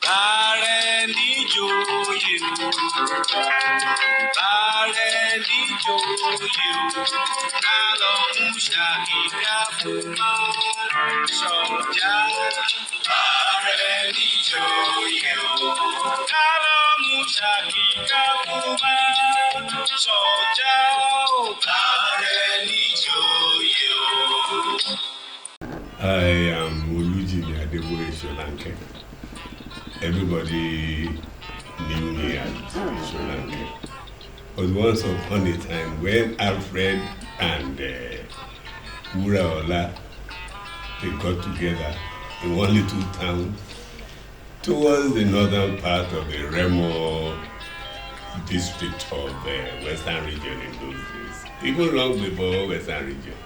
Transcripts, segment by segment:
Ààrẹ níjòyè o, ààrẹ níjòyè o, ká lọ mú ṣàkíyà fún sọ̀jà. Ààrẹ níjòyè o, ká lọ mú ṣàkíyà fún sọ̀jà o. Ààrẹ níjòyè o. I am Late Jimi Solanke. Everybody knew me as Solanke. But once upon a time, when Alfred and Uraola, they got together in one little town towards the northern part of the Remo district of Western region in those days, even long before Western region.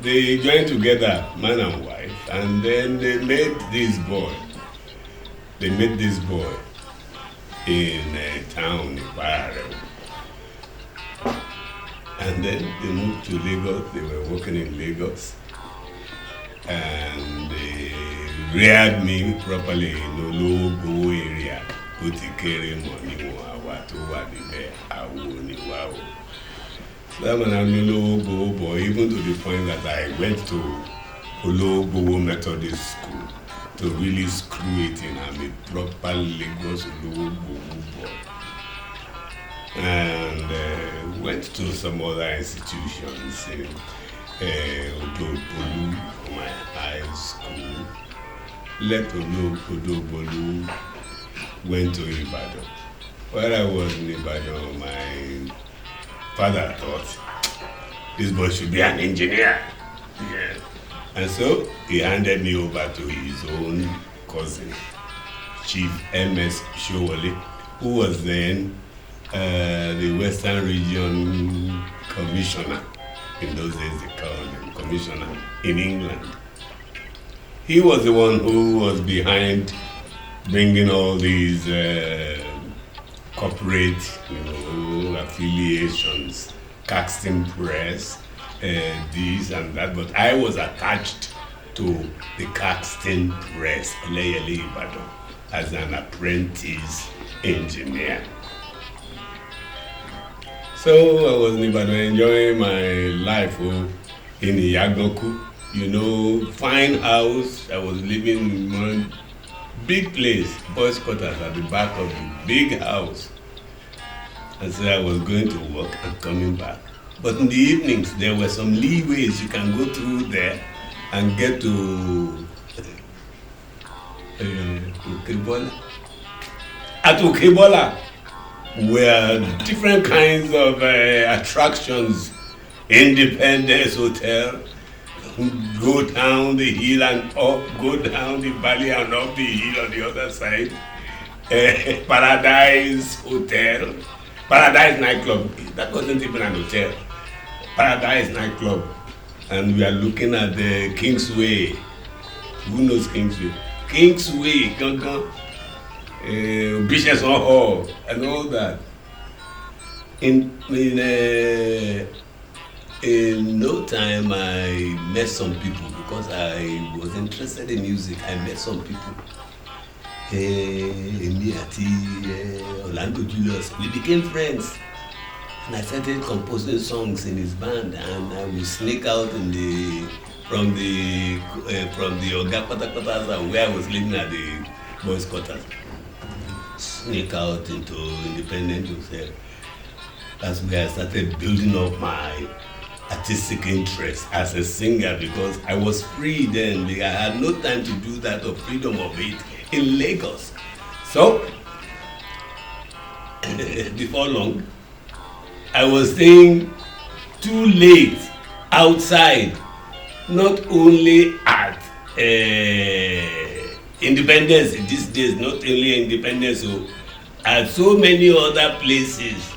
They joined together, man and wife, and then they met this boy. They met this boy in a town in Barrow. And then they moved to Lagos. They were working in Lagos. And they reared me properly in Ologo area. Putikere money to that man I'm Ologo boy, even to the point that I went to Ologo Methodist School to really screw it in. I'm a proper Lagos Ologo boy. And went to some other institutions in Odobolu, my high school. Left Odobolu, went to Ibadan. While I was in Ibadan, my father thought this boy should be an engineer. Yeah. And so he handed me over to his own cousin, Chief M.S. Showale, who was then the Western Region Commissioner. In those days they called him Commissioner in England. He was the one who was behind bringing all these corporate, affiliations, Caxton Press, this and that. But I was attached to the Caxton Press, Eleyele Ibadan, as an apprentice engineer. So I was in Ibadan enjoying my life in Iyaganku, fine house. I was living in one big place, boys' quarters at the back of the big house. And so I was going to work and coming back. But in the evenings, there were some leeways you can go through there and get to Ukebola. At Ukebola were different kinds of attractions. Independence Hotel, go down the hill and up, go down the valley and up the hill on the other side. Paradise Hotel, Paradise nightclub. That wasn't even an hotel. Paradise nightclub. And we are looking at the Kingsway. Who knows Kingsway? Kingsway, Gangan, Bishop's Hall, and all that. In no time, I met some people because I was interested in music. I met some people. Orlando Julius, we became friends. And I started composing songs in his band, and I would sneak out from the Oga Quarters where I was living at the boys' quarters. Sneak out into Independent Hotel. That's where I started building up my artistic interest as a singer, because I was free then. I had no time to do that, or freedom of it in Lagos. So, before long, I was staying too late outside, not only at Independence these days, not only Independence, so at so many other places,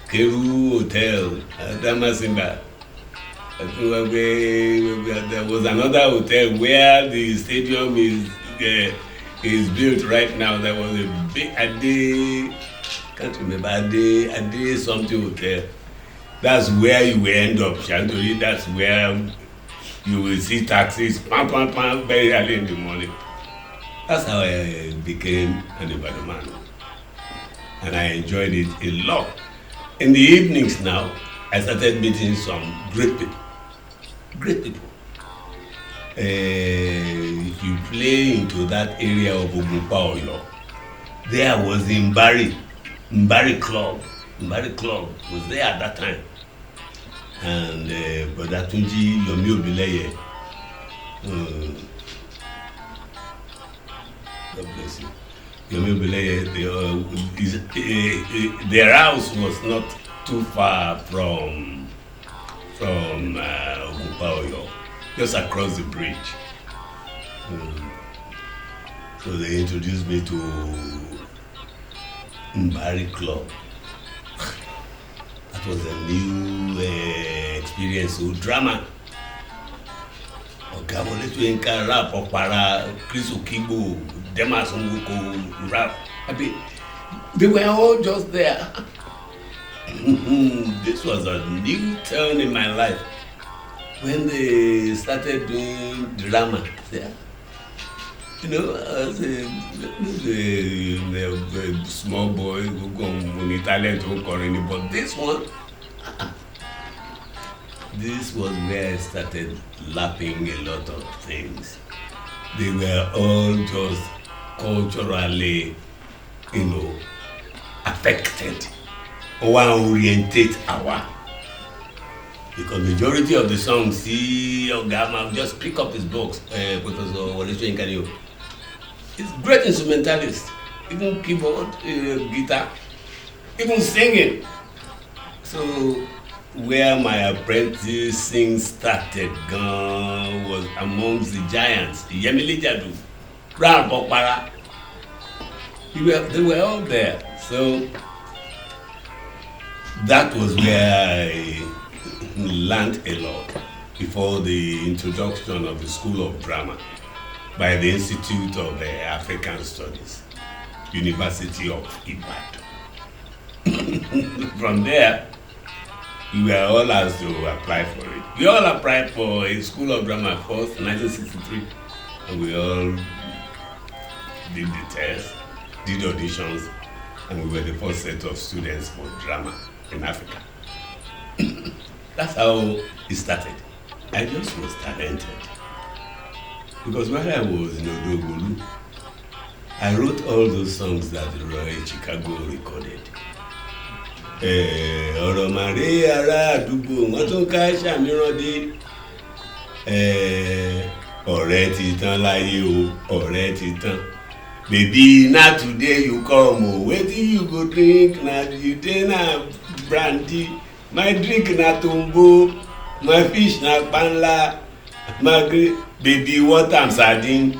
Keru Hotel, Damasimba. There was another hotel where the stadium is built right now. There was a big can't remember Ade something hotel. That's where you will end up, Shantori. That's where you will see taxis, pam, pam, pam, very early in the morning. That's how I became an Ibadan man. And I enjoyed it a lot. In the evenings now, I started meeting some great people. Great people. If you play into that area of Ogunpa Oyo, there was Mbari Club. Mbari Club was there at that time. And Brother Tunji Yomi Obileye, God bless you. Yomi Obileye, their house was not too far from Ogunpa Oyo, just across the bridge. So they introduced me to Mbari Club. That was a new experience. So drama. Ọ̀gá wọlé tó yẹn ká rap ọ̀pára Chris Okigbo Demas Nwoko rap. They were all just there. This was a new turn in my life when they started doing drama. You know, as a small boy who go on talent who calling, but this one, this was where I started lapping a lot of things. They were all just culturally, you know, affected or orientate our. Because majority of the songs, see, Ogama just pick up his books, Professor Wole Soyinka. He's great instrumentalist, even keyboard, guitar, even singing. So where my apprenticing started was amongst the giants, Yemili Jadu, Brown Bokpara. They were all there. So that was where I learned a lot before the introduction of the School of Drama by the Institute of African Studies, University of Ibadan. From there, we were all asked to apply for it. We all applied for a School of Drama first in 1963, and we all did the test, did auditions, and we were the first set of students for drama in Africa. That's how it started. I just was talented. Because when I was in Odogolu, I wrote all those songs that Roy Chicago recorded. Ọ̀rọ̀ màrí ará àdúgbò wọ́n tún ká ṣàmìíràn dé. Ọ̀rẹ́ ti tán láyé o, ọ̀rẹ́ ti tán. Baby, na today you come o, wetin you go drink na you dey na brandy. My drink na tombo, my fish na panla, my baby water and sardine.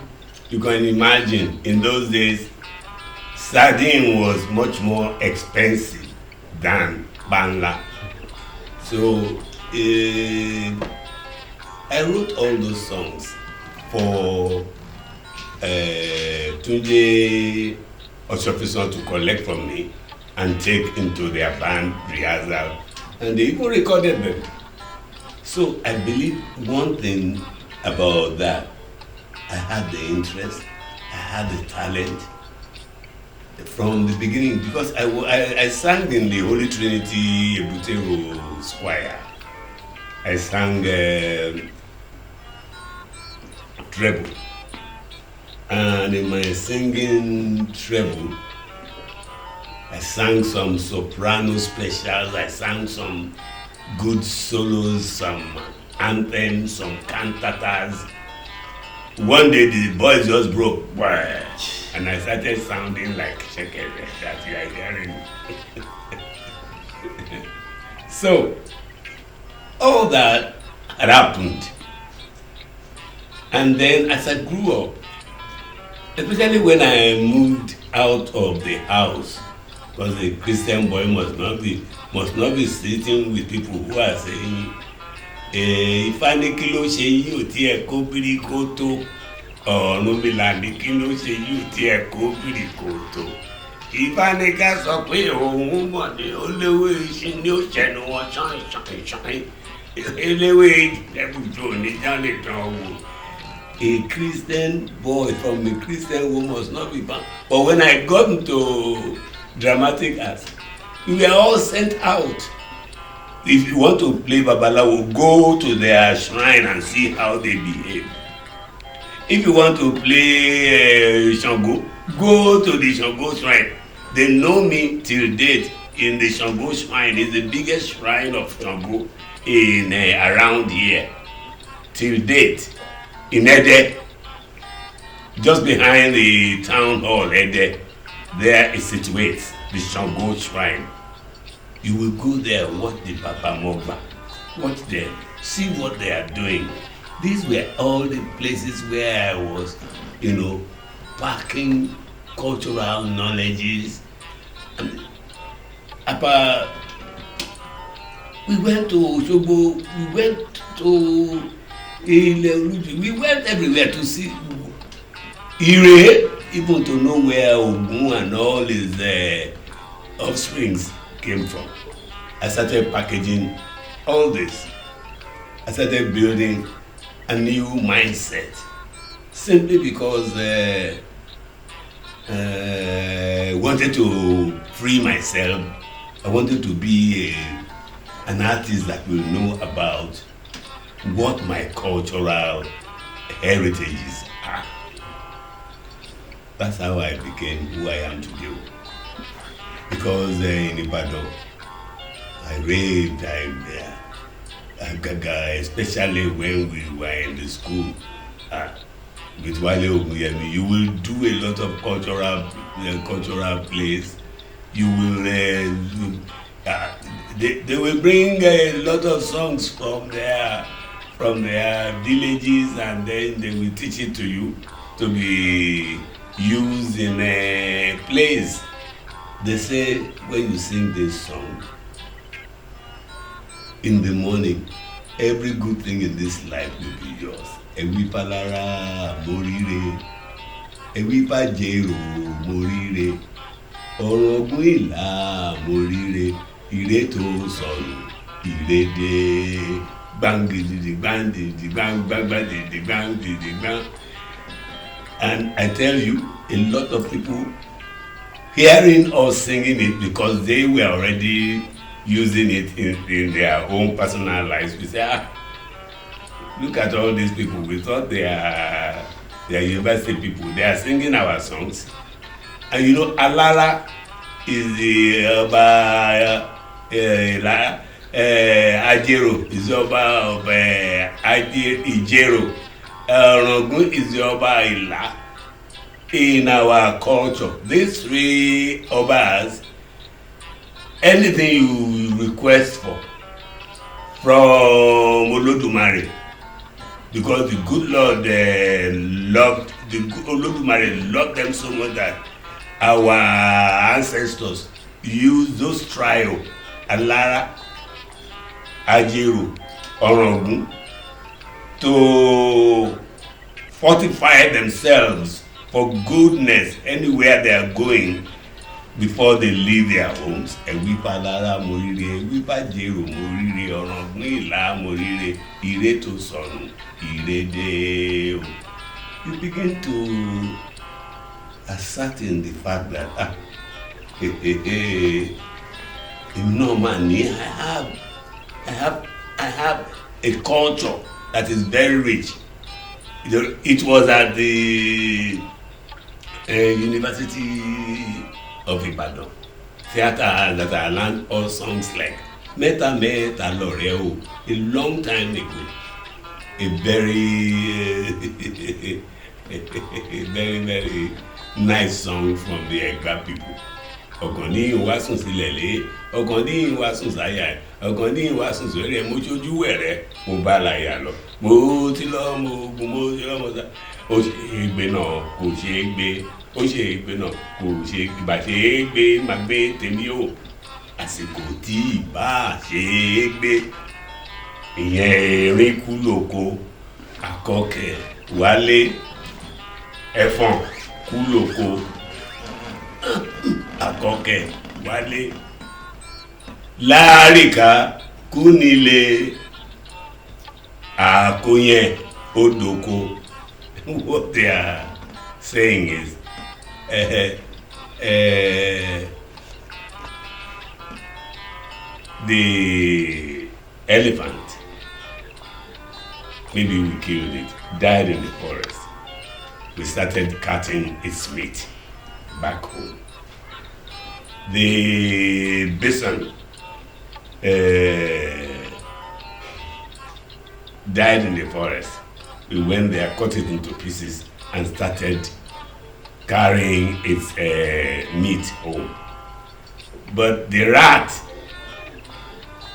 You can imagine in those days, sardine was much more expensive than panla. So I wrote all those songs for Tunde Oshofison to collect from me and take into their band rehearsal. And they even recorded them. So I believe one thing about that, I had the interest, I had the talent from the beginning, because I sang in the Holy Trinity Ebutero Choir. I sang treble. And in my singing treble, I sang some soprano specials, I sang some good solos, some anthems, some cantatas. One day the voice just broke, and I started sounding like Shekere that you are hearing. So, all that had happened. And then as I grew up, especially when I moved out of the house, because a Christian boy must not be sitting with people who are saying, Ifá ní kí ló ṣe yín ò tí ẹ kó bíríkótó, Ọ̀rúnmìlà ní kí ló ṣe yín ò tí ẹ kó bíríkótó. ìbánikẹ́ sọ pé òun mọ̀ ní olówó iṣẹ́ ní òṣèlú wọn ṣáìn eléwé ẹ̀bùjọ oníjàlè tán wò. A Christian boy from a Christian home must not be found. But when I got into dramatic arts, we were all sent out. If you want to play Babalawo, go to their shrine and see how they behave. If you want to play Shango, go to the Shango shrine. They know me till date in the Shango shrine. It's the biggest shrine of Shango in around here till date in Ede, just behind the town hall Ede. There it situates the Shango shrine. You will go there, watch the Papa Mogba, watch them, see what they are doing. These were all the places where I was, packing cultural knowledges. And we went to Osogbo, we went to Ile-Oluji, we went everywhere to see Ire, even to know where Ogun and all his offsprings came from. I started packaging all this. I started building a new mindset simply because I wanted to free myself. I wanted to be an artist that will know about what my cultural heritages are. That's how I became who I am today. Because in Ibadan, I raved, especially when we were in the school with Wale Ogunyemi. You will do a lot of cultural plays. You will, they will bring a lot of songs from their villages, and then they will teach it to you to be used in plays. They say when you sing this song in the morning, every good thing in this life will be yours. Ewi palara morire, ewi pajero morire, orogun ila morire, ire to sọnù, ire de bangidi bangidi bang bang bangidi bangidi bang. And I tell you, a lot of people hearing us singing it because they were already using it in their own personal lives. We say, look at all these people. We thought they are university people. They are singing our songs. And Alara is the Ajero, is the Oba of Ijero. Orongun is the Oba Ila. In our culture, these three Obas, anything you request for from Olodumare, because the good Lord Olodumare loved them so much that our ancestors used those trio, Alara, Ajero, Orongun, to fortify themselves for goodness anywhere they are going before they leave their homes. Ewi palara morire, ewi pajero morire, orongun ila morire, ire to sọnù, ire de. You begin to ascertain the fact that I have a culture that is very rich. It was at the University of Ibadan theater that I learned all songs like Meta Meta Loreo a long time ago. A very very nice song from the Egba people. Ọ̀kan ní ìwà sùn sílẹ̀ lé, ọ̀kan ní ìwà sùn sáyà, ọ̀kan ní ìwà sùn sórí ẹ̀, mo ṣojú wẹ̀rẹ̀, mo bá láyà lọ. Mo ti lọ, mo ogun, mo ti lọ, mo sá. Ó ṣe é gbé náà, kò ṣe é gbé. Ó ṣe é gbé náà, kò ṣe é gbé. Ìbá ṣe é gbé, máa gbé tèmi o. Àsìkò tí ìbá ṣe é gbé. Ìyẹn erin kú lóko, àkọ́kẹ́ wálé, ẹ̀fọ̀n kú lóko. àkọ́kẹ́ wálé láàríkà kúnilé àkóyẹn odòkó. What they are saying is the elephant, maybe we killed it, died in the forest. We started cutting its meat back home. The bison died in the forest. We went there, cut it into pieces, and started carrying its meat home. But the rat,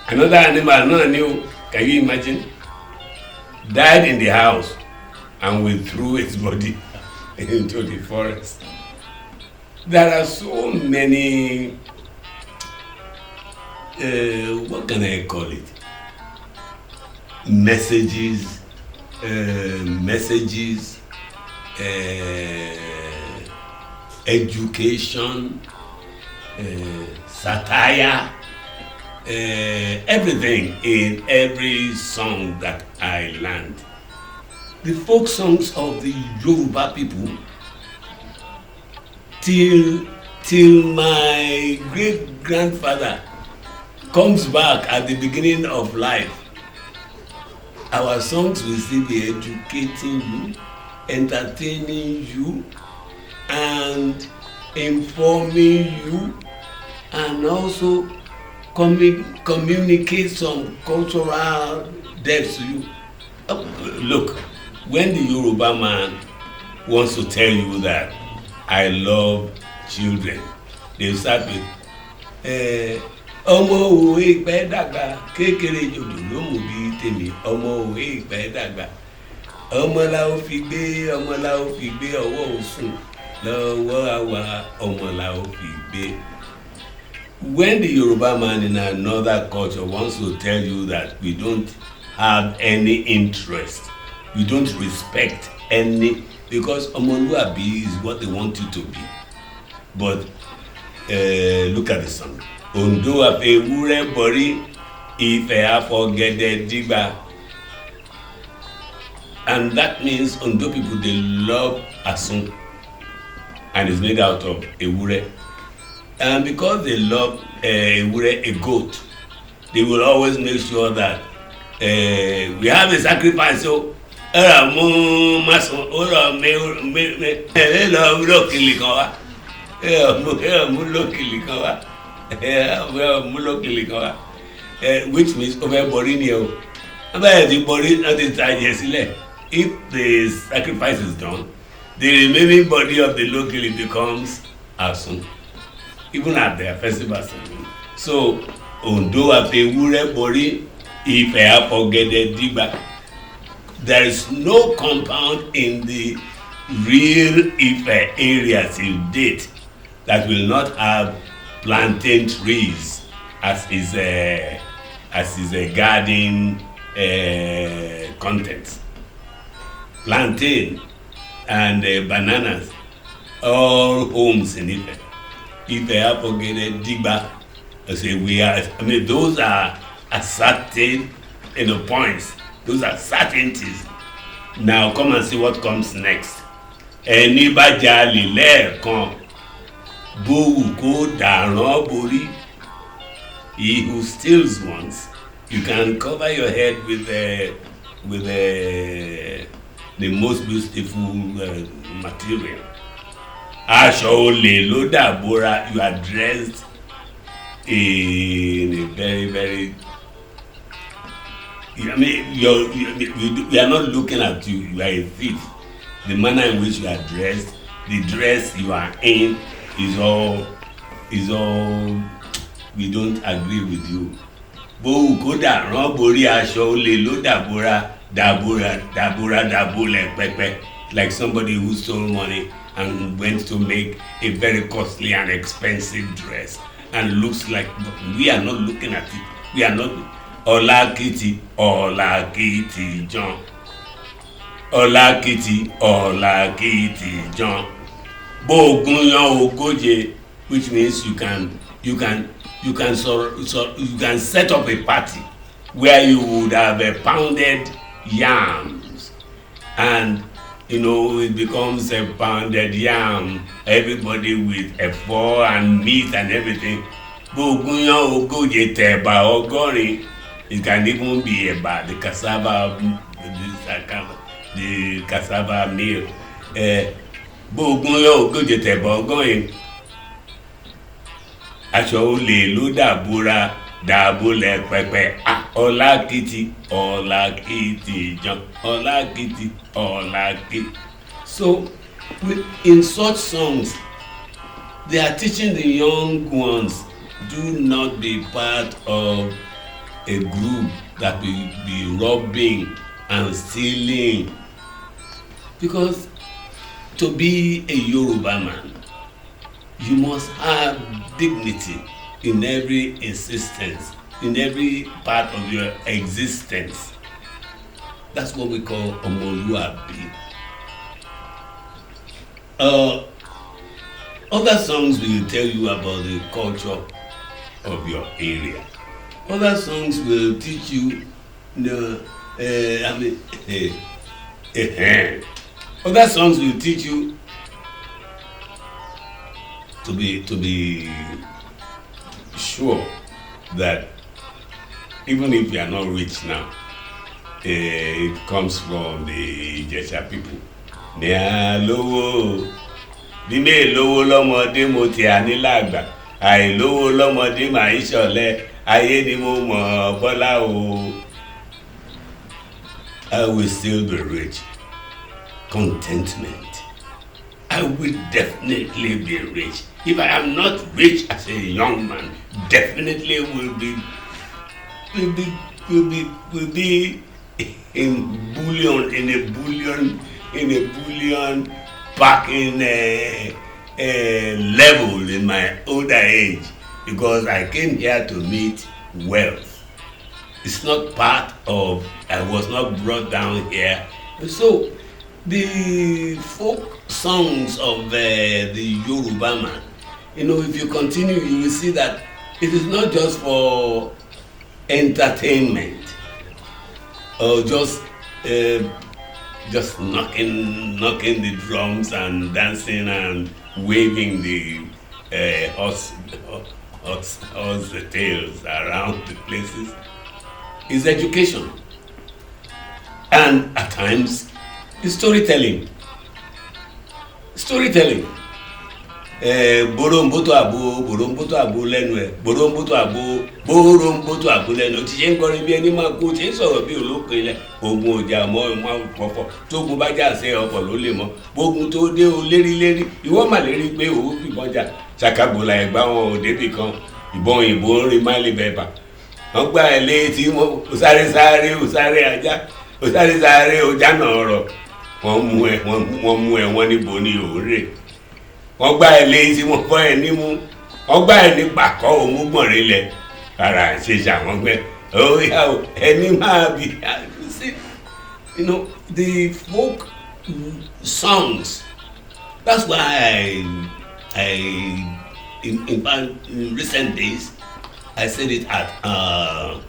another animal, not new, can you imagine? Died in the house, and we threw its body into the forest. There are so many, what can I call it? Messages, education, satire, everything in every song that I learned. The folk songs of the Yoruba people, till my great grandfather comes back at the beginning of life, our songs will still be educating you, entertaining you, and informing you, and also communicate some cultural depth to you. Look, when the Yoruba man wants to tell you that I love children, they start with ọmọ òwe ìpẹ́ dàgbà kékeré jòjò ló mú bí tèmi, ọmọ òwe ìpẹ́ dàgbà ọmọ la ó fi gbé ọwọ́ òsùn lọ́wọ́ àwa ọmọ la ó fi gbé. When the Yoruba man in another culture wants to tell you that we don't have any interest, we don't respect any, because ọmọlúwàbí is what they want you to be. But look at the song. Ondo àfẹwúrẹ́ borí, Ifẹ̀ àfọ̀gẹ̀dẹ̀ dìgbà. And that means Ondo people, they love asun, and it's made out of ewúrẹ́. And because they love ewúrẹ́, a goat, they will always make sure that we have a sacrifice. So mú masun, lọ lókìlì kan wá, mú lókìlì kan wá. Which means over borí ni o. Abẹ́rẹ́ ti borí náà ti ta ẹ̀jẹ̀ sílẹ̀. If the sacrifice is done, the remaining body of the locally becomes asun, even at their festivals. So Ondo àfẹwúrẹ́ borí, Ifẹ̀ àfọ̀gẹ̀dẹ̀ dìgbà. There is no compound in the real Ife area till date that will not have plantain trees as is a garden content. Plantain and bananas, all homes in Ife. Ife Apogede Digba, those are certain points. Those are certainties. Now come and see what comes next. Ẹni bá jalè lẹ́ẹ̀kan, bówù kó dàrán borí. He who steals once, you can cover your head with the most beautiful material. Aṣọ olè ló dàbora, you are dressed in a very, very, we are not looking at you, you are a thief. The manner in which you are dressed, the dress you are in is all, we don't agree with you. Bówù kó dàrán borí, aṣọ olè ló dàbólẹ̀ pẹ́pẹ́, like somebody who stole money and went to make a very costly and expensive dress and looks like, we are not looking at it. We are not. Ọlákìtì John. Ọlákìtì John. Bóògùn yan ogóje, which means you can set up a party where you would have pounded yams, and it becomes a pounded yam, everybody with efo and meat and everything. Gbogunyan ogóje tẹ̀bà ọgọ́rin, it can even be about the cassava meal. Gbogunyan ogóje tẹ̀bà ọgọ́rin, aṣọ olè ló dàbúra dàbúlẹ̀ pẹpẹ. Ọlákìtì Jan, Ọlákìtì. So in such songs, they are teaching the young ones, do not be part of a group that will be robbing and stealing, because to be a Yoruba man, you must have dignity in every existence, in every part of your existence. That's what we call Omoluabi. Other songs will tell you about the culture of your area. Other songs will teach you, other songs will teach you to be sure that even if you are not rich now, it comes from the Ijesha people. Ní àlówó bí mi lówó lọ́mọdé mo ti ànílàgbà, àìlówó lọ́mọdé mà í ṣọ̀lẹ, ayé ni mo mọ̀ Bọ́lá o. I will still be rich. Contentment. I will definitely be rich. If I am not rich as a young man, definitely will be in a bullion packing level in my older age, because I came here to meet wealth. It's not part of, I was not brought down here. So the folk songs of the Yoruba man, if you continue, you will see that it is not just for entertainment or just knocking the drums and dancing and waving the horse tails around the places. It's education, and at times it's storytelling. Boromboto àbò lẹ́nu ẹ̀, boromboto àbò lẹ́nu. Ti ṣe ń kọrin bí ẹni máa kú, ti ń sọ̀rọ̀ bí olóko ilẹ̀. Ogun ọjà mọ́ ìmọ̀ pọ̀pọ̀, tógun bá jà sí ọkọ̀ ló lè mọ́. Bógun tó dé o lérí, ìwọ mà lérí pé òun fìbọn jà. Ṣàkàbọ̀là ẹ̀gbá wọn ò débì kan, ìbọn òyìnbó ń rin máìlì bẹ́ẹ̀bà. Wọ́n gbá ẹ̀ létí wọn, ó sáré ajá, ó sáré ọjà náà rọ̀. Wọ́n mú ẹ wọ́n níbo ni òórè. Wọ́n gbá ẹ létí wọ́n fọ́ ẹ nímú, wọ́n gbá ẹ ní pàkọ́ òun gbọ̀nrín lẹ̀. Rárá ṣe ṣàwọn gbẹ, ó yá o, ẹni máa bì. The folk songs. That's why in recent days, I said it at a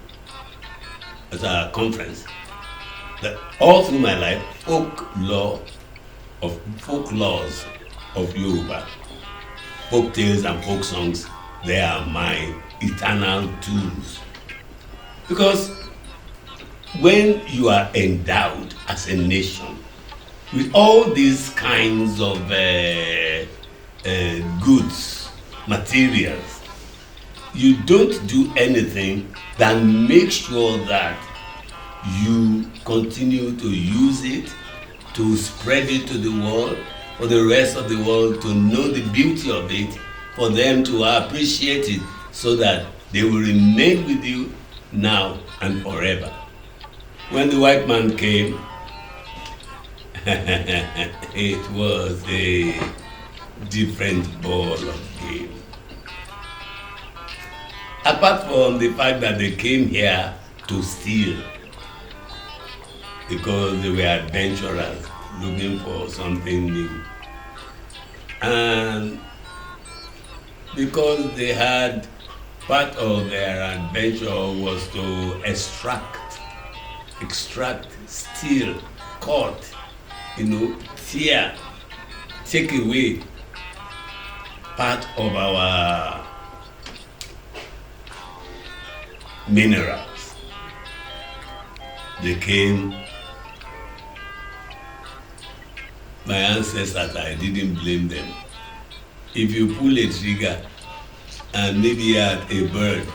conference, that all through my life, folk laws of Yoruba, folk tales and folk songs, they are my eternal tools. Because when you are endowed as a nation with all these kinds of goods, materials, you don't do anything than make sure that you continue to use it, to spread it to the world, for the rest of the world to know the beauty of it, for them to appreciate it, so that they will remain with you now and forever. When the white man came, it was a different ball of game. Apart from the fact that they came here to steal, because they were adventurers looking for something new. And because they had part of their adventure was to extract, steal, cut, tear, take away part of our minerals. They came, my ancestors, I didn't blame them. If you pull a trigger and maybe had a bird,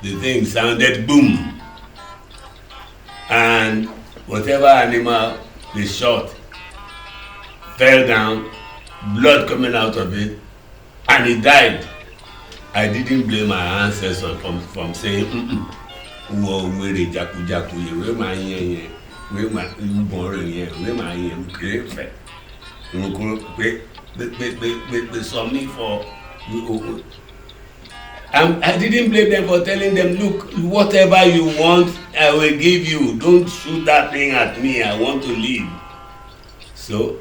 the thing sounded boom, and whatever animal they shot fell down, blood coming out of it, and it died. I didn't blame my ancestors from saying, "Wo were jaku ye, we ma yen, we ma born yen, we ma yen grefe." They saw me for. I didn't blame them for telling them, "Look, whatever you want, I will give you. Don't shoot that thing at me. I want to live." So,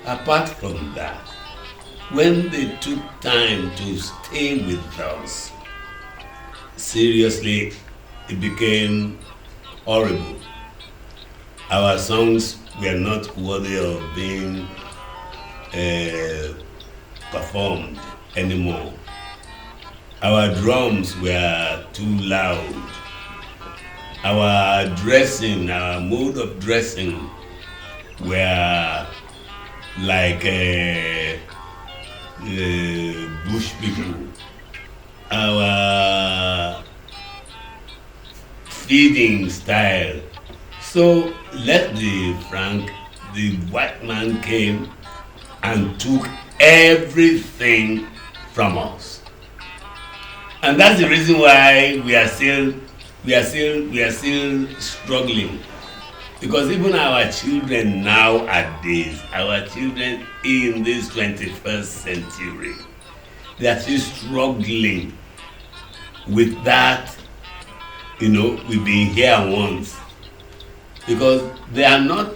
apart from that, when they took time to stay with us, seriously, it became horrible. Our songs were not worthy of being performed anymore. Our drums were too loud. Our dressing, our mode of dressing were like bush people. Our feeding style. So let's be frank, the white man came and took everything from us. And that's the reason why we are still struggling. Because even our children nowadays, our children in this 21st century, they are still struggling with that, we've been here once. Because they are not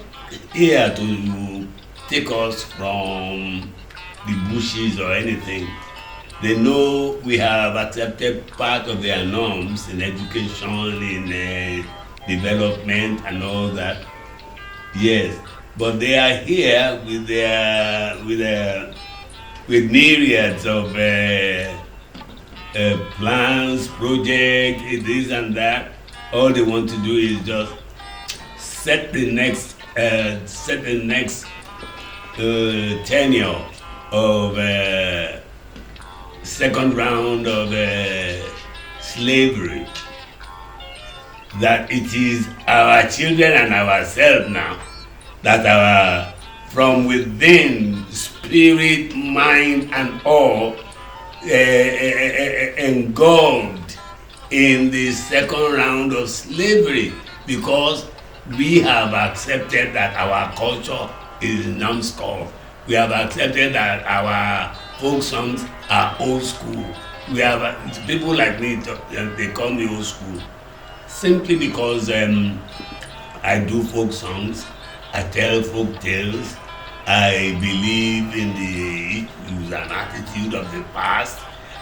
here to take us from the bushes or anything. They know we have accepted part of their norms in education, in development and all that. Yes, but they are here with myriads of plans, projects, this and that. All they want to do is just set the next tenure of second round of slavery. That it is our children and ourselves now that are from within, spirit, mind, and all engulfed in the second round of slavery, because we have accepted that our culture is numbskull. We have accepted that our folk songs are old school. We have people like me, they call me old school, simply because I do folk songs, I tell folk tales, I believe in the issues and attitude of the past.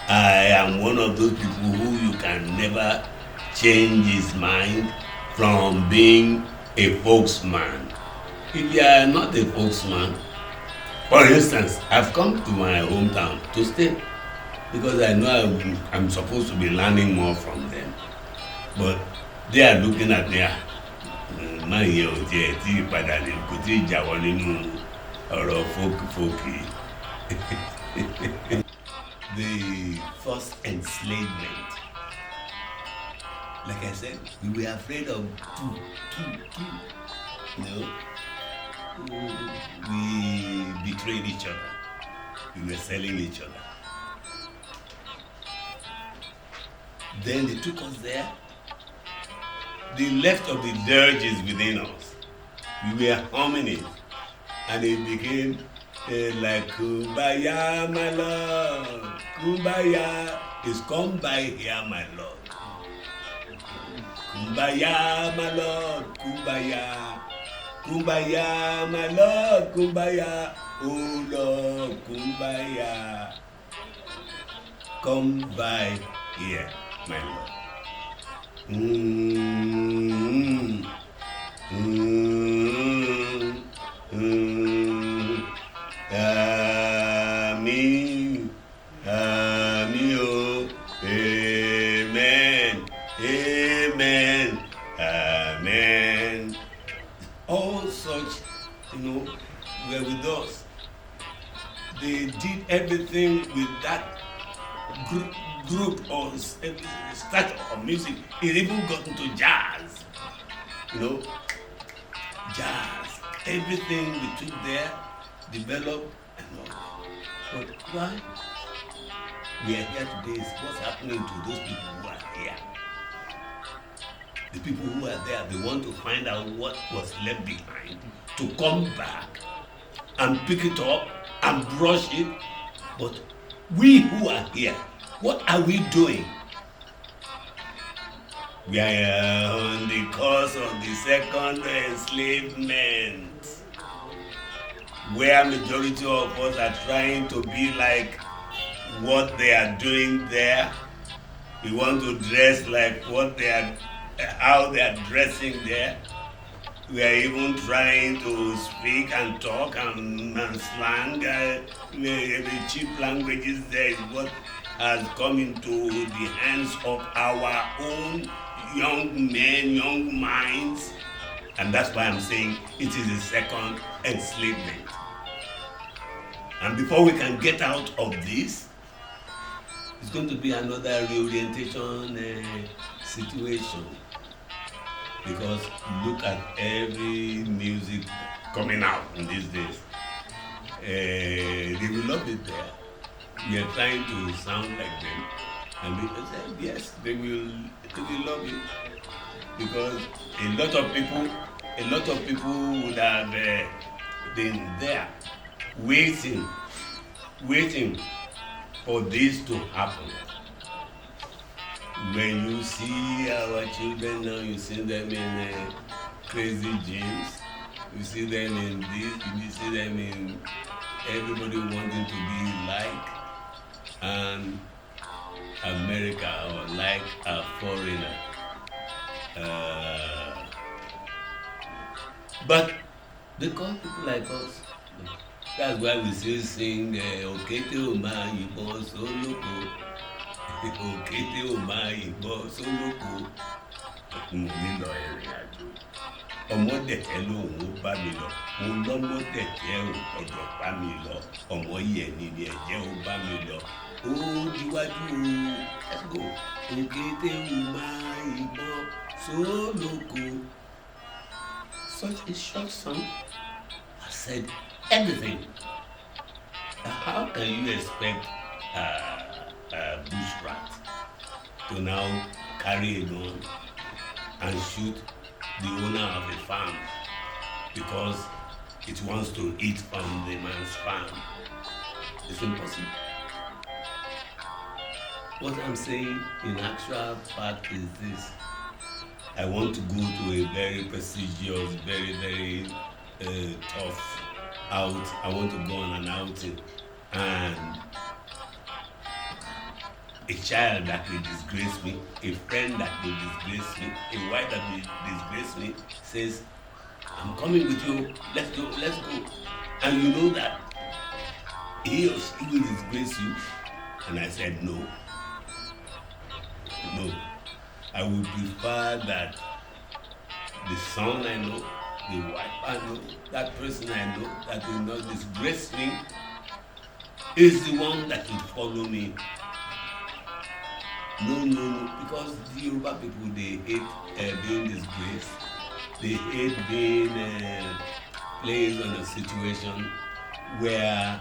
I am one of those people who you can never change his mind from being a folksman. If you are not a folksman, for instance, I've come to my hometown to stay because I know I'm supposed to be learning more from them. But they are looking at me, man here ò tiẹ̀ tí ìpadà ní kò tí ì jáwọ́ nínú ọ̀rọ̀ fókì. The first enslavement. Like I said, we were afraid of two. We betrayed each other. We were selling each other. Then they took us there. The left of the dirge is within us. We were humming it. And it became like, Kumbaya, my lord. Kumbaya is come by here, my lord. Kumbaya, my lord. Kumbaya. Kumbaya, my lord. Kumbaya. Oh Lord, Kumbaya. come by here, my Lord. Mm, mm, mm. Àmín, àmín o, amen, amen, amen. All such, were with us. They did everything with that group or style of music. It even got into jazz. Jazz. Everything we took there, developed, and all. But why we are here today is what's happening to those people who are here. The people who are there, they want to find out what was left behind, to come back and pick it up and brush it. But we who are here, what are we doing? We are on the course of the second enslavement, where majority of us are trying to be like what they are doing there. We want to dress like how they are dressing there. We are even trying to speak and talk and slang. The cheap languages there is what has come into the hands of our own young men, young minds. And that's why I'm saying it is a second enslavement. And before we can get out of this, it's going to be another reorientation situation. Because look at every music coming out in these days. They will love it there. We are trying to sound like them. And they say, yes, they will love it. Because a lot of people would have been there waiting for this to happen. When you see our children now, you see them in crazy jeans, you see them in this, you see them in everybody wanting to be like an America or like a foreigner. But they call people like us. That's why we still sing Okete Oma Yibon Soloko. Okete Oma Yibon Soloko. Mo nílò ìrìn àjò. Ọmọ dẹ̀tẹ̀ lòun ó bá mi lọ. Mo lọ́mọ dẹ̀tẹ̀ ọ̀dọ̀ bá mi lọ. Ọmọ yẹ̀ ni ẹ̀jẹ̀ ó bá mi lọ. Ó díwájú o. Let's go. Okete Oma Yibon Soloko. Such a short song has said everything. How can you expect a bushrat to now carry a gun and shoot the owner of a farm because it wants to eat from the man's farm? It's impossible. What I'm saying in actual fact is this. I want to go to a very prestigious, very, very tough out. I want to go on an outing, and a child that will disgrace me, a friend that will disgrace me, a wife that will disgrace me says, I'm coming with you, let's go. And you know that he or she will disgrace you. And I said, no. I would prefer that the son I know, the wife I know, that person I know that will not disgrace me is the one that will follow me. No, because the Yoruba people, they hate being disgraced. They hate being placed on a situation where,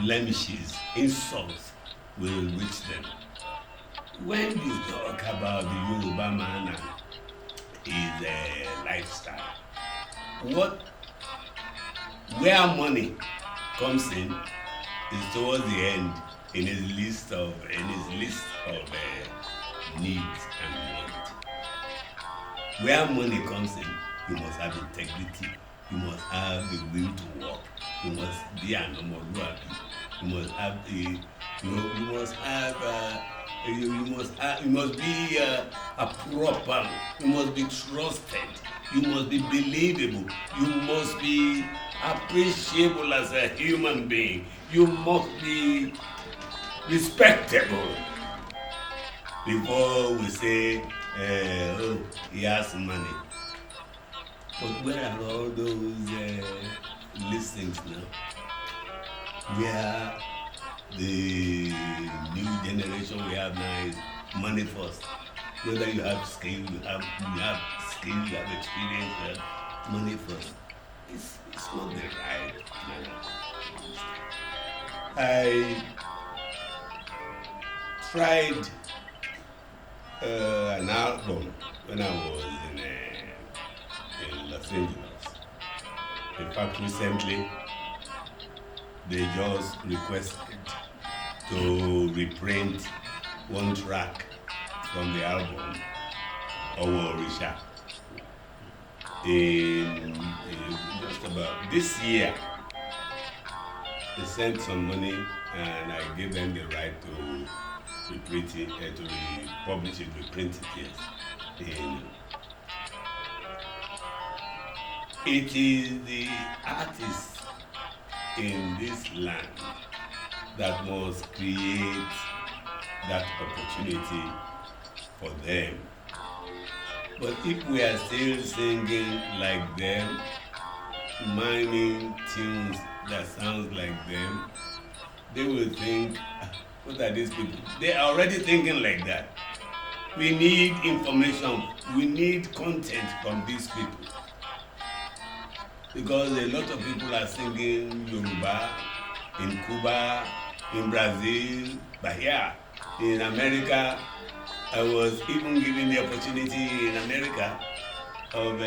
blemishes, insults will reach them. When you talk about the Yoruba man and his lifestyle, where money comes in is towards the end in his list of needs and wants. Where money comes in, you must have integrity, you must have the will to work, you must be an omoluabi, you must have the You must have you must be a proper. You must be trusted. You must be believable. You must be appreciable as a human being. You must be respectable before we say, oh, he has money. But where are all those listings now? Where the new generation we have now is money first. Whether you have skill, you have skill, you have experience, you have money first. It's not the right manner. I tried an album when I was in Los Angeles. In fact, recently they just requested to reprint one track from the album, Owo Orisha. In just about this year, they sent some money and I gave them the right to reprint it, to republish it, reprint it, yes. It is the artists in this land that must create that opportunity for them. But if we are still singing like them, miming tunes that sounds like them, they will think, what are these people? They are already thinking like that. We need information, we need content from these people. Because a lot of people are singing Yoruba in Cuba, in Brazil, but here in America, I was even given the opportunity in America of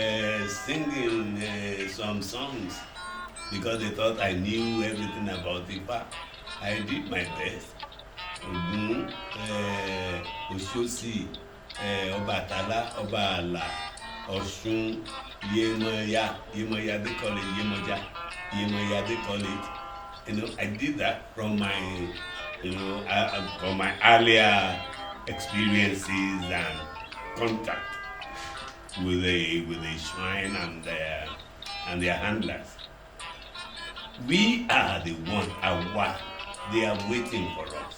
singing some songs because they thought I knew everything about Ifa. I did my best. Ogun, Oshosi, Obatala, Obala, Oshun, Yemoya, they call it Yemoja, they call it. I did that from my, from my earlier experiences and contact with the shrine and their handlers. We are the one aware. They are waiting for us.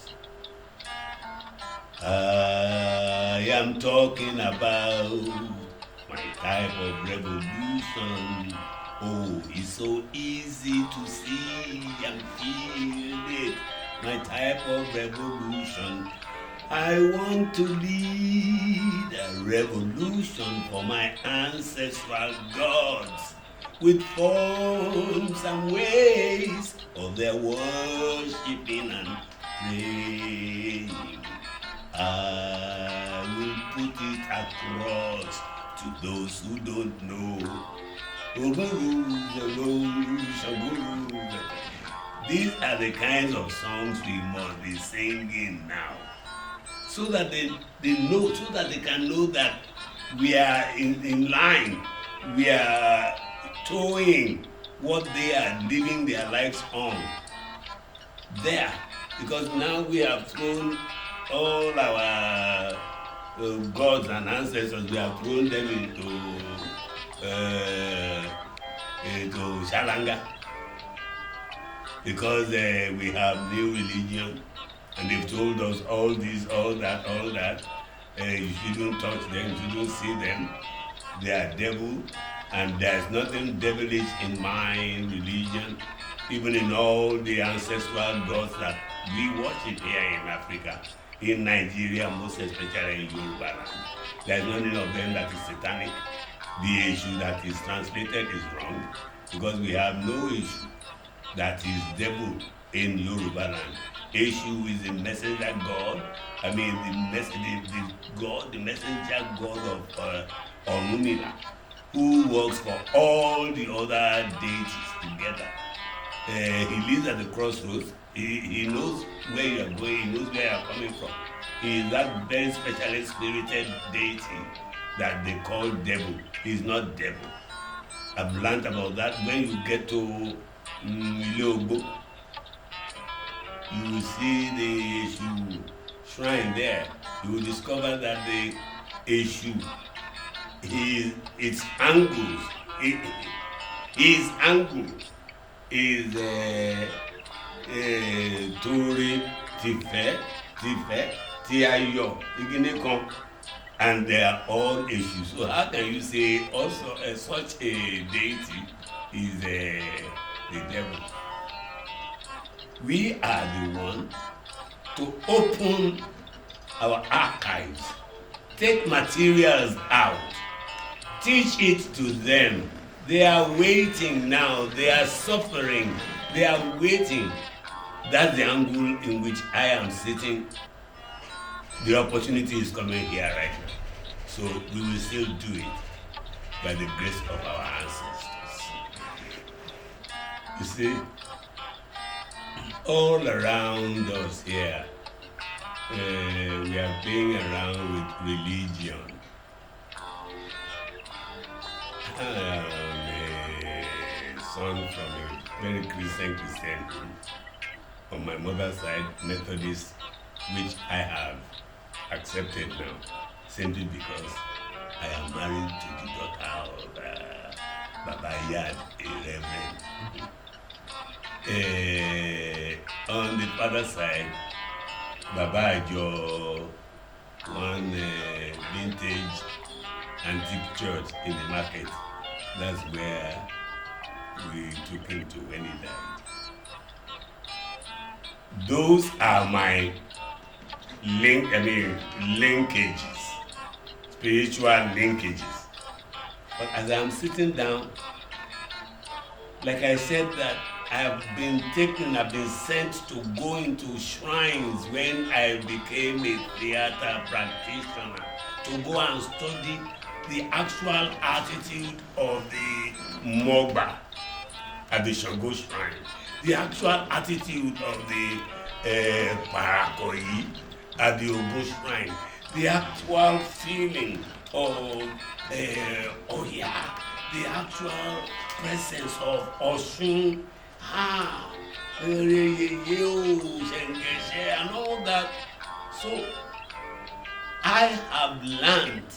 I am talking about my type of revolution. Oh, it's so easy to see and feel it. My type of revolution. I want to lead a revolution for my ancestral gods with forms and ways of their worshiping and praying. I will put it across to those who don't know. These are the kinds of songs we must be singing now. So that they know, so that they can know that we are in line, we are towing what they are living their lives on there. Because now we have thrown all our gods and ancestors, we have thrown them into Shalanga. Because we have new religion. And they've told us all this, all that. You shouldn't touch them, you shouldn't see them. They are devil, and there's nothing devilish in my religion, even in all the ancestral gods that we worship here in Africa, in Nigeria, most especially in Yoruba land. There's nothing of them that is satanic. The issue that is translated is wrong, because we have no issue that is devil in Yoruba land. Issue is the messenger God. I mean the messenger God of Orunmila, who works for all the other deities together. He lives at the crossroads. He knows where you are going. He knows where you are coming from. He is that very specially spirited deity that they call devil. He is not devil. I've learned about that when you get to Ileogbo. you will see the Eshu shrine there. You will discover that the Eshu, its angles, his angle is Torí Tifẹ́, Tiayo, Iginikan, and they are all issues. So how can you say also such a deity is the devil? We are the one to open our archives, take materials out, teach it to them. They are waiting now, they are suffering, they are waiting. That's the angle in which I am sitting. The opportunity is coming here right now. So we will still do it by the grace of our ancestors. You see, all around us here, we are playing around with religion. I am a son from a very Christian home. On my mother's side, Methodist, which I have accepted now, simply because I am married to the daughter of Baba Yad, a reverend. On the father's side, Baba Ajo, one vintage antique church in the market. That's where we took him to when he died. Those are my linkages, spiritual linkages. But as I'm sitting down, like I said, that I've been sent to go into shrines when I became a theater practitioner, to go and study the actual attitude of the Mogba at the Shango shrine, the actual attitude of the Parakoyi at the Ogun shrine, the actual feeling of Oya, the actual presence of Osun, and all that. So I have learned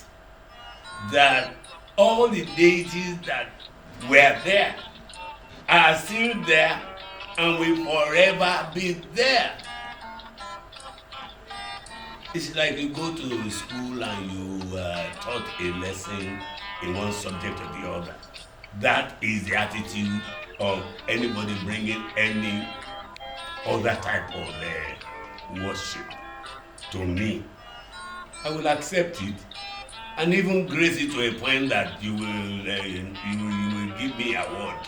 that all the deities that were there are still there and will forever be there. It's like you go to school and you taught a lesson in one subject or the other. That is the attitude of anybody bringing any other type of worship to me. I will accept it and even grace it to a point that you will give me an award.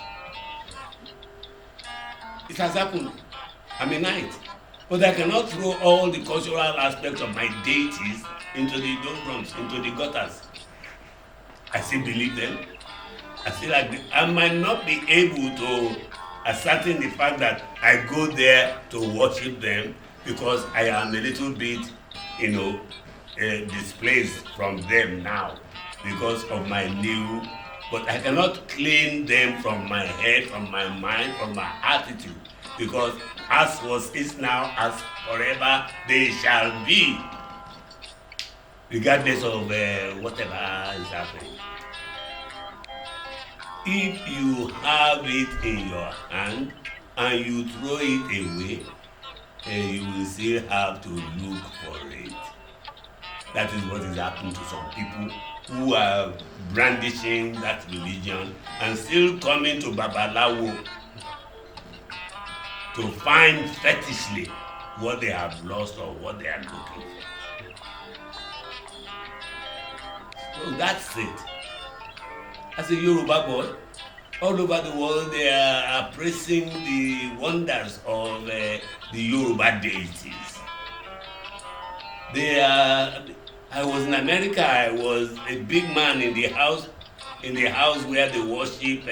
It has happened. I'm a knight. But I cannot throw all the cultural aspects of my deities into the doldrums, into the gutters. I still believe them. I might not be able to ascertain the fact that I go there to worship them because I am a little bit, displaced from them now because of my new, but I cannot claim them from my head, from my mind, from my attitude, because as was, is now, as forever they shall be, regardless of whatever is happening. If you have it in your hand and you throw it away, you will still have to look for it. That is what is happening to some people who are brandishing that religion and still coming to Babalawo to find fetishly what they have lost or what they are looking for. So that's it. As a Yoruba boy, all over the world they are praising the wonders of the Yoruba deities. I was in America. I was a big man in the house where they worship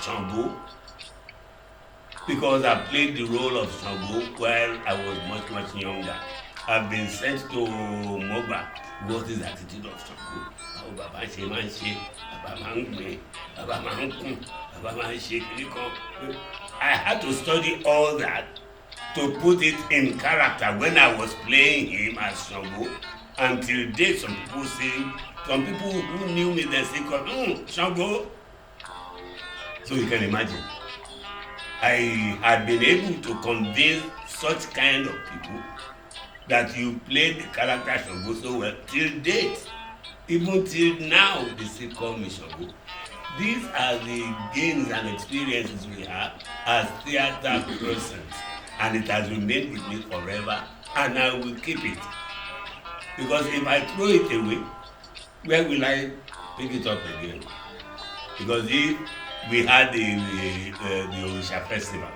Shango, because I played the role of Shango while I was much younger. I've been sent to Mogba. What is the attitude of Shango? How Baba ṣe máa ń ṣe, Baba máa ń gbìn, Baba máa ń kùn, Baba máa ń ṣe kiri kan. I had to study all that to put it in character when I was playing him as Shango. Until date, some people who knew me, they say, Shango. So you can imagine. I had been able to convince such kind of people that you played the character Shango so well till date. Even till now, they still call me Shango. These are the gains and experiences we have as theater persons, and it has remained with me forever, and I will keep it. Because if I throw it away, where will I pick it up again? Because if we had the Orisha Festival,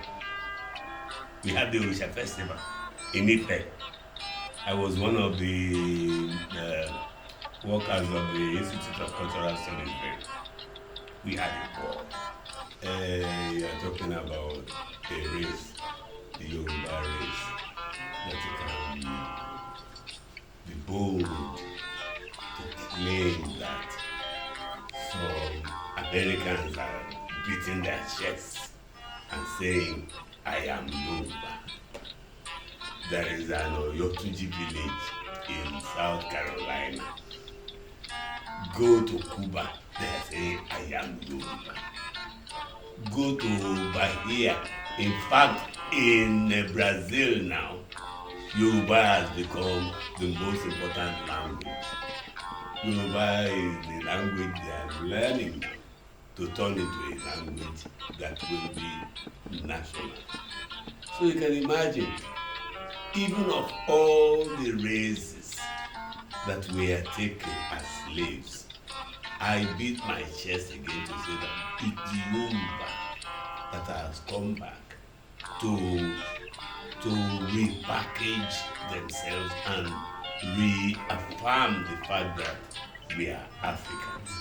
in Ife. I was one of the workers of the Institute of Cultural Studies there. We had a ball. You are talking about a race, the Yoruba race, that you can be bold to claim that some Americans are beating their chests and saying, I am Yoruba. There is an Oyotuji village in South Carolina. Go to Cuba, they are saying, I am Yoruba. Go to Bahia. In fact, in Brazil now, Yoruba has become the most important language. Yoruba is the language they are learning now to turn into a language that will be national. So you can imagine, even of all the races that were taken as slaves, I beat my chest again to say that it's Yoruba that has come back to repackage themselves and reaffirm the fact that we are Africans.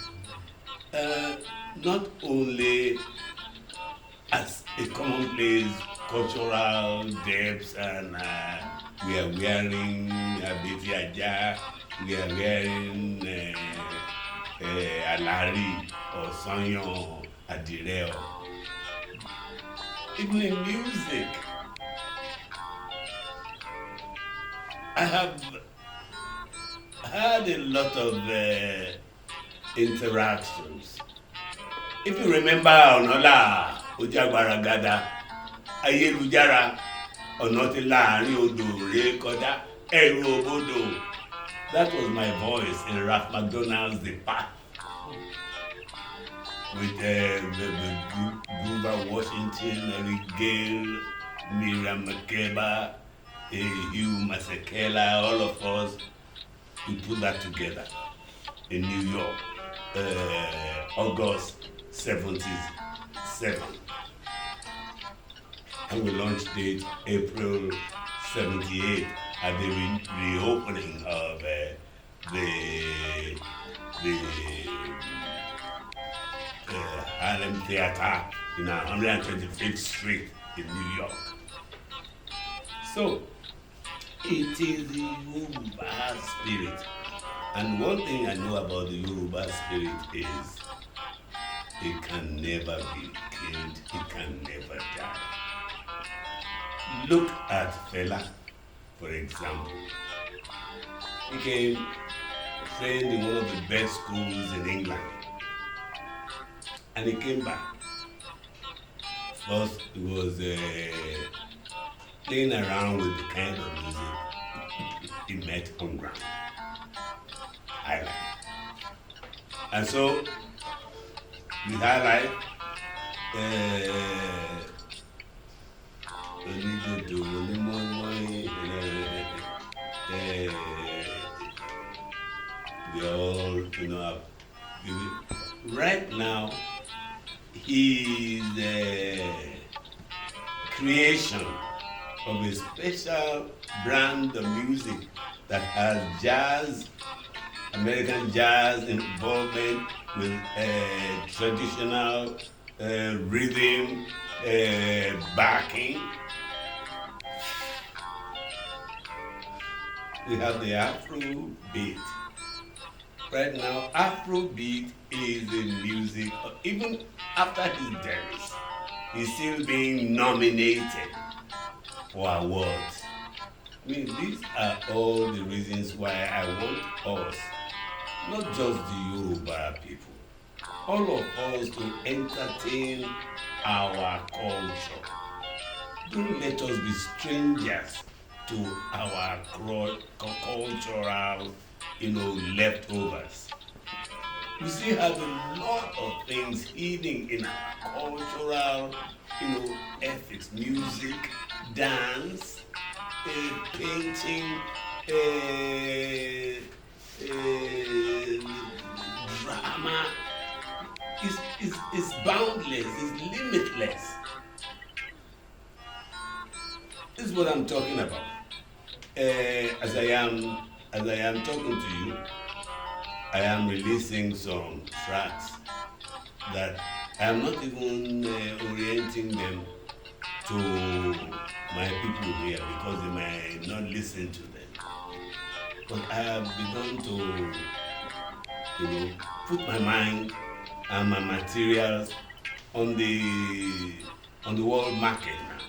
Not only as a commonplace cultural depths and we are wearing Abeti Aja, we are wearing Alari or Sanyo Adire. Even in music, I have had a lot of interactions. If you remember Onola Ojagbaragada, Ayélujára, ọ̀nà ti láàrin odò ré kọjá, ẹ̀rù òbodò. That was my voice in Ralph McDonald's The Path with Grover Washington, Eric Gale, Miriam Makeba, Hugh Masekela, all of us, we put that together in New York, August 77. And we launched it April 78 at the reopening of the Harlem Theater in 125th Street in New York. So, it is the Yoruba spirit. And one thing I know about the Yoruba spirit is it can never be killed, it can never die. Look at Fela, for example. He came trained in one of the best schools in England. And he came back. First, he was playing around with the kind of music he met on ground. High life. And so, with high life, they all, right now, he is the creation of a special brand of music that has jazz, American jazz involvement with traditional rhythm backing. We have the Afro beat. Right now, Afro beat is a music, even after his death, is still being nominated for awards. I mean, these are all the reasons why I want us, not just the Yoruba people, all of us to entertain our culture. Don't let us be strangers to our cultural, leftovers. We still have a lot of things hidden in our cultural, ethics, music, dance, painting, drama. It's boundless, it's limitless. This is what I'm talking about. As I am talking to you, I am releasing some tracks that I am not even orienting them to my people here because they might not listen to them. But I have begun to, put my mind and my materials on the world market now.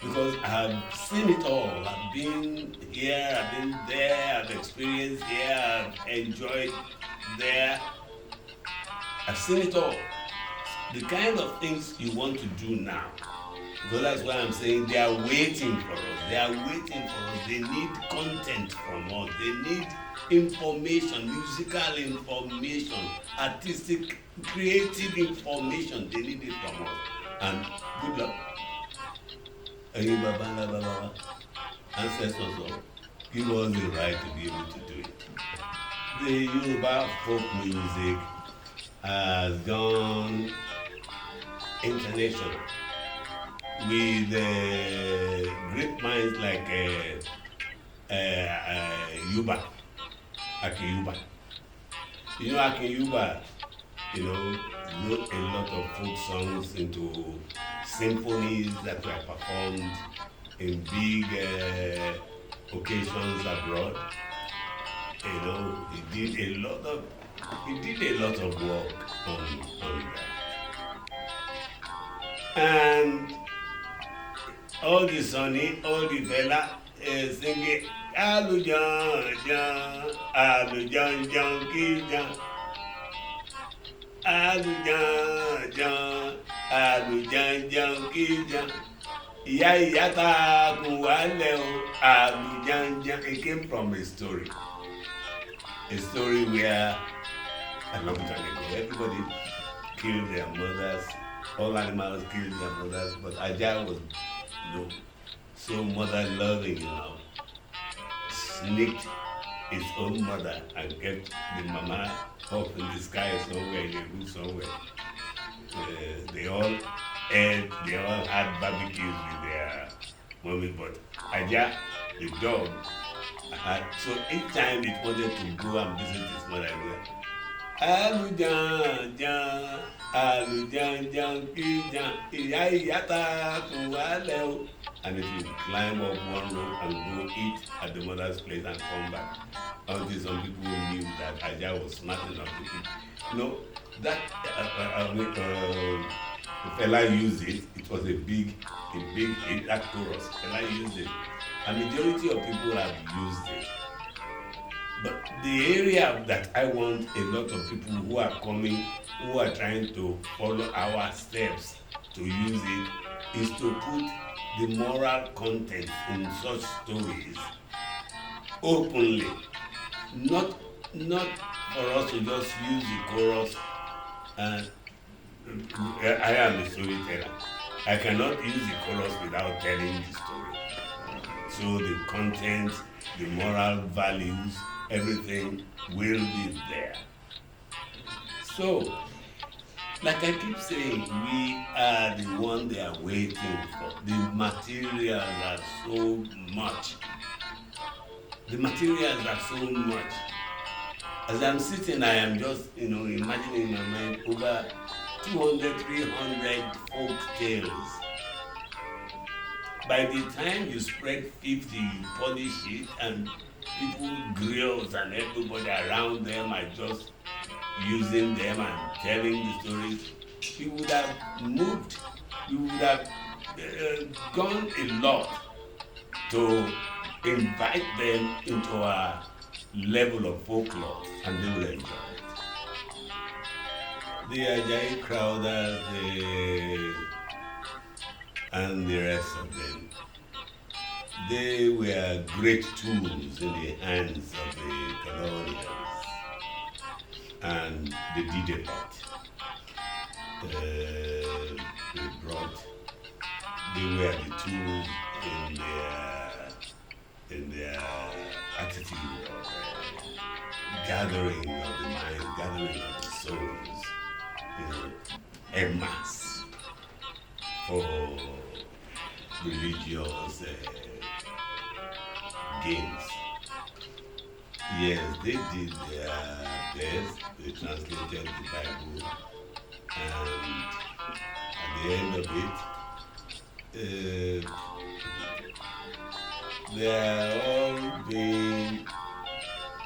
Because I have seen it all. I've been here, I've been there, I've experienced here, I've enjoyed there. I've seen it all. The kind of things you want to do now. Because that's why I'm saying they are waiting for us. They are waiting for us. They need content from us. They need information, musical information, artistic, creative information. They need it from us. And good luck. Baba, ancestors of, give us the right to be able to do it. The Yoruba folk music has gone international with great minds like Yuba, Akin Yuba. Akin Yuba, wrote a lot of folk songs into symphonies that were performed in big occasions abroad. He did a lot of work on that. And all the Sonny, all the fella singing Alujan Jan, Alujan Jan Kijan, Alujan Jan, Alujan Jan Kijan. Ìyá ta kùn wálẹ̀ o, Alujan Jan. It came from a story where a long time ago everybody killed their mothers, all animals killed their mothers, but Aja was so mother loving, sneaked his own mother and kept the mama up in the sky somewhere, in a room somewhere. They all ate, they all had barbecues with their mommy, but Aja, the dog, so each time it wanted to go and visit his mother, it was Alujan Jan, Alujan Jan Kijan, Ìyá ta kùn wálẹ̀ o. And it would climb up one rope and go eat at the mother's place and come back. Until some people knew that Aja was smart enough to eat. That fella used it. It was a big hit, that chorus. Fella used it. A majority of people have used it. But the area that I want a lot of people who are coming, who are trying to follow our steps to use it, is to put the moral content in such stories openly. Not for us to just use the chorus and I am a storyteller. I cannot use the chorus without telling the story. So the content, the moral values, everything will be there. So, like I keep saying, we are the one they are waiting for. The materials are so much. The materials are so much. As I'm sitting, I am just, imagining in my mind over 200, 300 folk tales. By the time you spread 50, you polish it, and people, grills, and everybody around them are just using them and telling the stories. we would have moved, we would have gone a lot to invite them into our level of folklore, and they will enjoy it. The Ajayi Crowders and the rest of them, they were great tools in the hands of the colonials, and they did a lot. They brought, they were the tools in their attitude of gathering of the mind, gathering of the souls, en masse for religious games. Yes, they did their best. They translated the Bible, and at the end of it, they are all being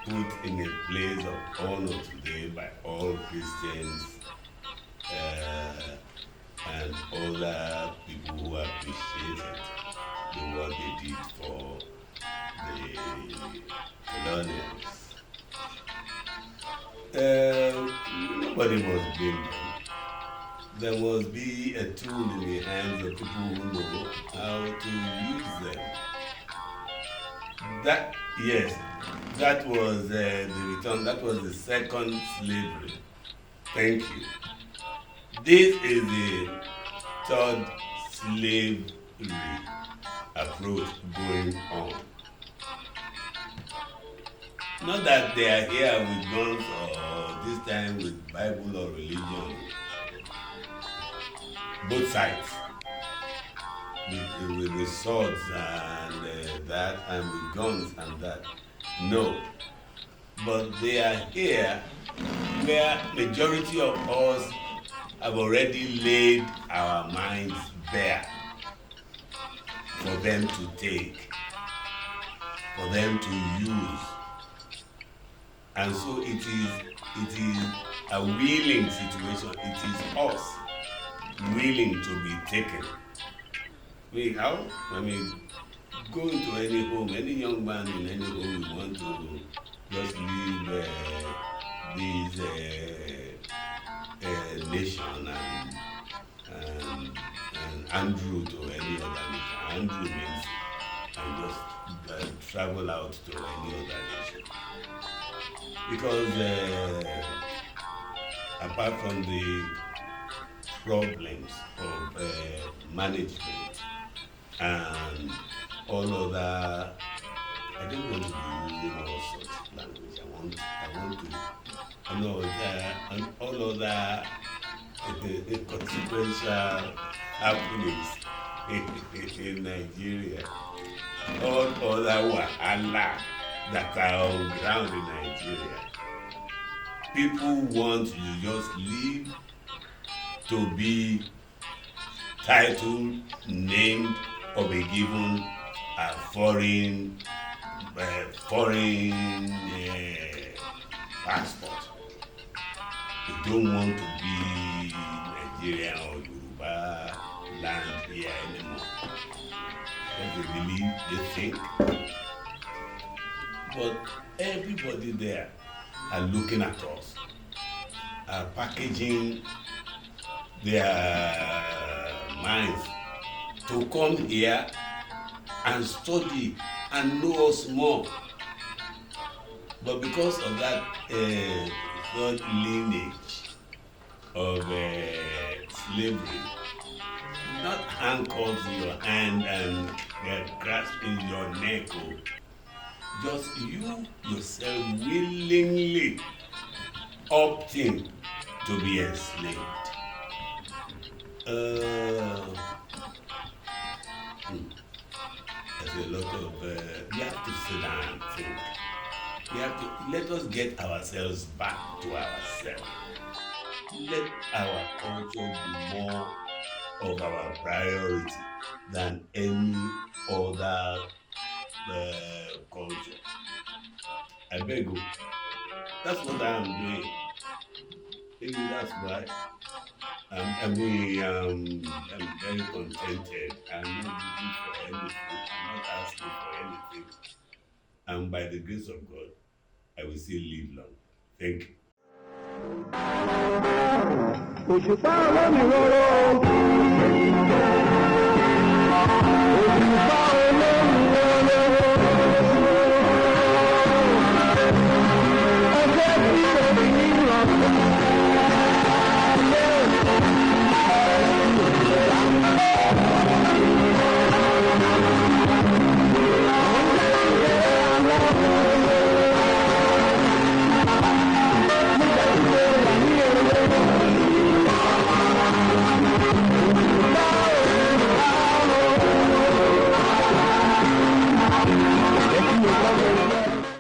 put in a place of honor today by all Christians and other people who appreciated the work they did for the colonials. Nobody must blame them. There must be a tool in the hands of people who know how to use them. That, yes, that was the return, that was the second slavery. Thank you. This is the third slavery approach going on. Not that they are here with guns or this time with Bible or religion. Both sides. With the swords and that, and with guns and that. No. But they are here where majority of us have already laid our minds bare for them to take, for them to use. And so it is a willing situation. It is us willing to be taken. Go into any home, any young man in any home who want to just leave this nation and Andrew to any other nation. Andrew means and just travel out to any other nation. Because apart from the problems of management and all other, I don't want to be using all sorts of language. And all other consequential happenings in Nigeria, all other wahala that are on ground in Nigeria. People want to just live to be titled, named, or be given a foreign passport. They don't want to be Nigerian or Yoruba land here anymore. Because they believe, they think. But everybody there are looking at us, are packaging their minds to come here and study and know us more. But because of that third lineage of slavery, not handcuffs in your hand and grasping your neck, just you yourself willingly opting to be enslaved. There's a lot of, we have to sit down and think. We have to, let us get ourselves back to ourselves. Let our culture be more of our priority than any other culture. I beg you. That's what I am doing. Maybe that's why I'm very contented. I'm not looking for anything. I'm not asking for anything. And by the grace of God, I will still live long. Thank you. òṣùpá olómi róró